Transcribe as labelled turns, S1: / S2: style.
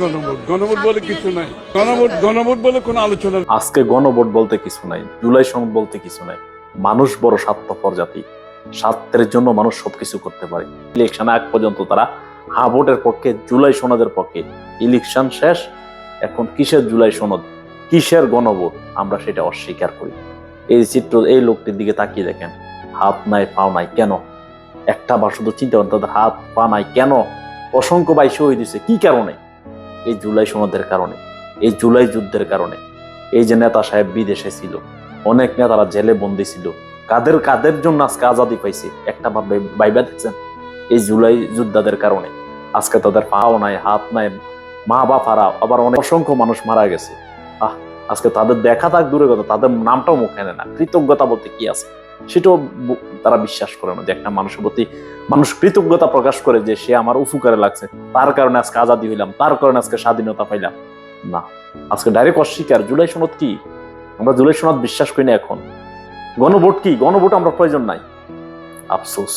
S1: গণভোট গণভোট বলে কিছু নাই। গণভোট বলে কোনো আলোচনা।
S2: আজকে গণভোট বলতে কিছু নাই, জুলাই সনদ বলতে কিছু নাই। মানুষ বড় স্বার্থপর জাতি, স্বার্থের জন্য মানুষ সবকিছু করতে পারে। ইলেকশন আগ পর্যন্ত তারা হ্যাঁ ভোটের পক্ষে, জুলাই সনদের পক্ষে। ইলেকশন শেষ, এখন কিসের জুলাই সনদ, কিসের গণভোট, আমরা সেটা অস্বীকার করি। এই চিত্র, এই লোকটির দিকে তাকিয়ে দেখেন, হাত নাই পাও নাই কেন? একটা বার শুধু চিন্তা করেন, তাদের হাত পা নাই কেন? অসংখ্য ভাই শহীদ হয়েছে কি কারণে? এই জুলাই সনদের কারণে, এই জুলাই যুদ্ধের কারণে। এই যে নেতা সাহেব বিদেশে ছিল, অনেক নেতারা জেলে বন্দী ছিল, কাদের কাদের জন্য আজকে আজাদি পাইছে একটা ভাইবা দেখছেন? এই জুলাই যোদ্ধাদের কারণে। আজকে তাদের পাও নাই, হাত নাই, মা বাপ হারা, আবার অনেক অসংখ্য মানুষ মারা গেছে। আজকে তাদের দেখা থাক দূরে কথা, তাদের নামটাও মুখে নেয় না। কৃতজ্ঞতা বলতে কি আছে সেটাও তারা বিশ্বাস করে না, যে একটা মানুষের প্রতি মানুষ কৃতজ্ঞতা প্রকাশ করে যে সে আমার উপকারে লাগছে, তার কারণে আজকে আজাদি হইলাম, তার কারণে আজকে স্বাধীনতা পাইলাম। না, আজকে ডাইরেক্ট অস্বীকার। জুলাই সনদ কি? আমরা জুলাই সনদ বিশ্বাস করি না এখন। গণভোট কি? গণভোট আমরা প্রয়োজন নাই। আফসোস।